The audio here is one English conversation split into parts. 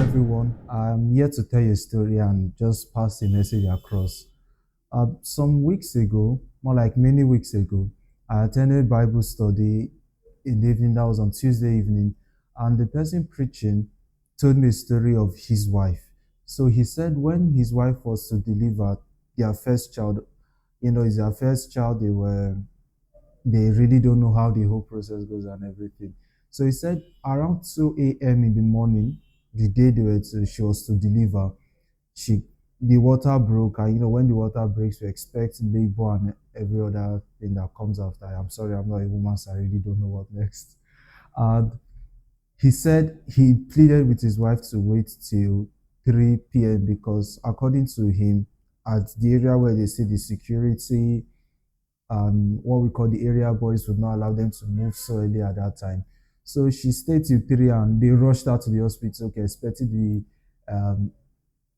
everyone. I'm here to tell you a story and just pass the message across. Some weeks ago, more like many weeks ago, I attended Bible study in the evening. That was on Tuesday evening, and the person preaching told me a story of his wife. So he said when his wife was to deliver their first child, it's their first child. They really don't know how the whole process goes and everything. So he said around 2 a.m. in the morning, the day she was to deliver, she the water broke, and when the water breaks, we expect labor and every other thing that comes after. I'm sorry, I'm not a woman, so I really don't know what next. And he said he pleaded with his wife to wait till 3 p.m. because according to him, at the area where they see the security, what we call the area boys would not allow them to move so early at that time. So she stayed till 3 and they rushed her to the hospital, okay, expecting the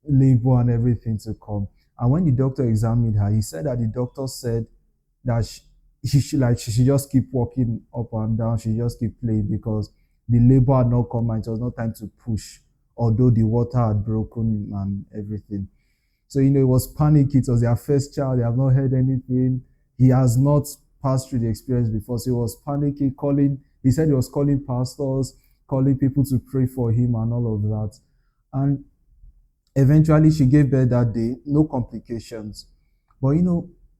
labor and everything to come. And when the doctor examined her, he said that the doctor said that she should just keep walking up and down, she just keep playing because the labor had not come and it was not time to push, although the water had broken and everything. So, it was panic. It was their first child. They have not heard anything. He has not passed through the experience before. So he was panicking, he said he was calling pastors, calling people to pray for him and all of that. And eventually she gave birth that day, no complications. But,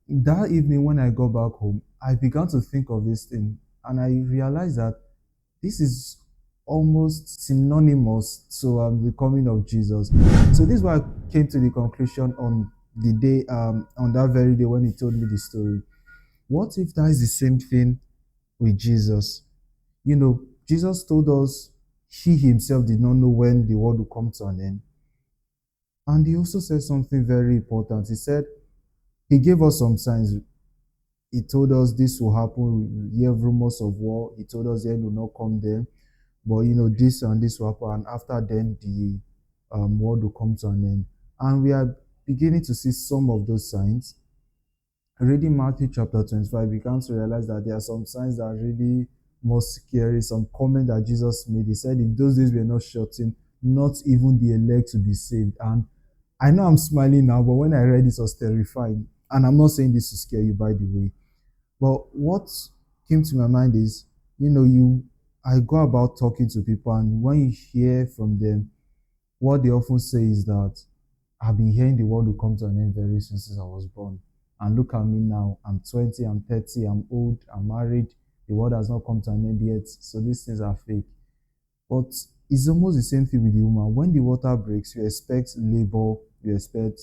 that evening when I got back home, I began to think of this thing and I realized that this is almost synonymous to the coming of Jesus. So this is why I came to the conclusion on the day, on that very day when he told me the story. What if that is the same thing with Jesus? Jesus told us he himself did not know when the world would come to an end. And he also said something very important. He said, he gave us some signs. He told us this will happen. We hear rumors of war. He told us the end will not come then. But this and this will happen. And after then, the world will come to an end. And we are beginning to see some of those signs. Reading Matthew chapter 25, we began to realize that there are some signs that are really more scary. Some comment that Jesus made. He said, if those days were not shortened, not even the elect to be saved. And I know I'm smiling now, but when I read this, it was terrifying. And I'm not saying this to scare you, by the way. But what came to my mind is, I go about talking to people, and when you hear from them, what they often say is that I've been hearing the world will come to an end very soon since I was born. And look at me now. I'm 20, I'm 30, I'm old, I'm married. The world has not come to an end yet. So these things are fake. But it's almost the same thing with the woman. When the water breaks, you expect labor, you expect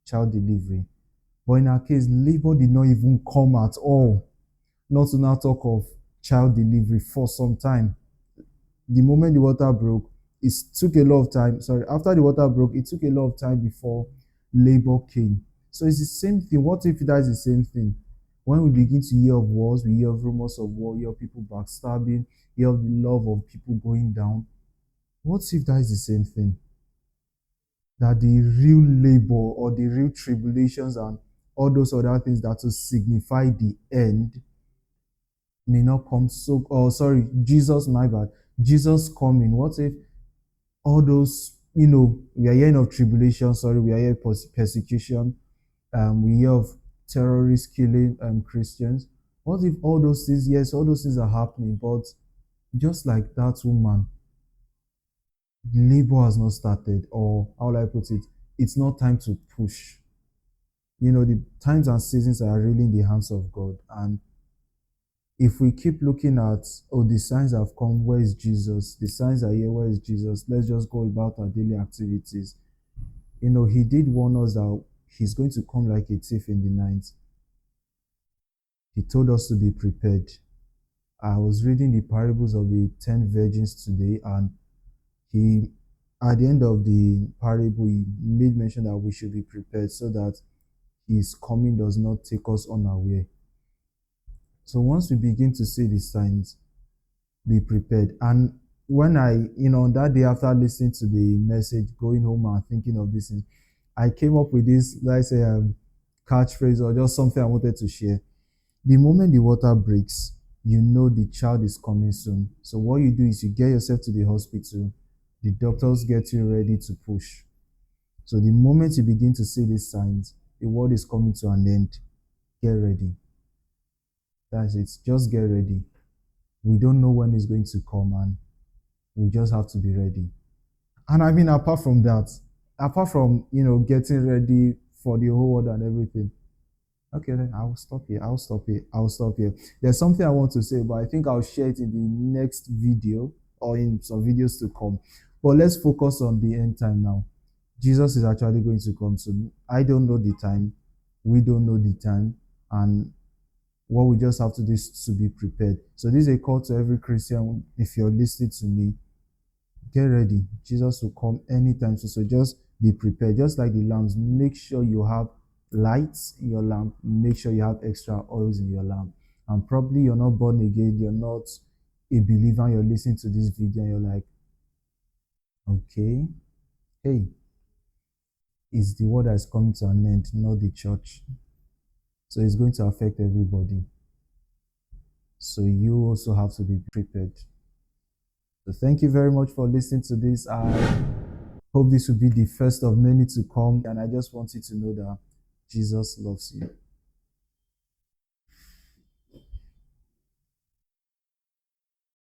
child delivery. But in our case, labor did not even come at all. Not to now talk of child delivery for some time. The moment the water broke, it took a lot of time. Sorry, after the water broke, it took a lot of time before labor came. So it's the same thing. What if that is the same thing? When we begin to hear of wars, we hear of rumors of war, hear of people backstabbing, hear of the love of people going down. What if that is the same thing? That the real labor or the real tribulations and all those other things that will signify the end may not come Jesus, my bad. Jesus coming. What if all those, we are hearing of tribulation, we are hearing persecution, we hear of terrorists killing Christians. What if all those things, yes, all those things are happening, but just like that woman, labor has not started, or how will I put it, it's not time to push. The times and seasons are really in the hands of God. And if we keep looking at, the signs have come, where is Jesus? The signs are here, where is Jesus? Let's just go about our daily activities. He did warn us that he's going to come like a thief in the night. He told us to be prepared. I was reading the parables of the 10 virgins today, and at the end of the parable, he made mention that we should be prepared so that his coming does not take us unaware. So once we begin to see the signs, be prepared. And when I, that day after listening to the message, going home and thinking of this, I came up with this, let's say, catchphrase or just something I wanted to share. The moment the water breaks, the child is coming soon. So what you do is you get yourself to the hospital, The doctors get you ready to push. So the moment you begin to see these signs, the world is coming to an end. Get ready. That's it. Just get ready. We don't know when it's going to come, and we just have to be ready. And I mean, apart from that, apart from getting ready for the whole world and everything. Okay, then I'll stop here. I'll stop here. I'll stop here. There's something I want to say, but I think I'll share it in the next video or in some videos to come. But let's focus on the end time now. Jesus is actually going to come soon. I don't know the time. We don't know the time. And what we just have to do is to be prepared. So this is a call to every Christian. If you're listening to me, get ready. Jesus will come anytime soon. So just be prepared. Just like the lamps, make sure you have lights in your lamp. Make sure you have extra oils in your lamp. And probably you're not born again. You're not a believer. You're listening to this video and you're like, okay, hey, it's the world that is coming to an end, not the church. So it's going to affect everybody. So you also have to be prepared. So thank you very much for listening to this. I hope this will be the first of many to come. And I just want you to know that Jesus loves you.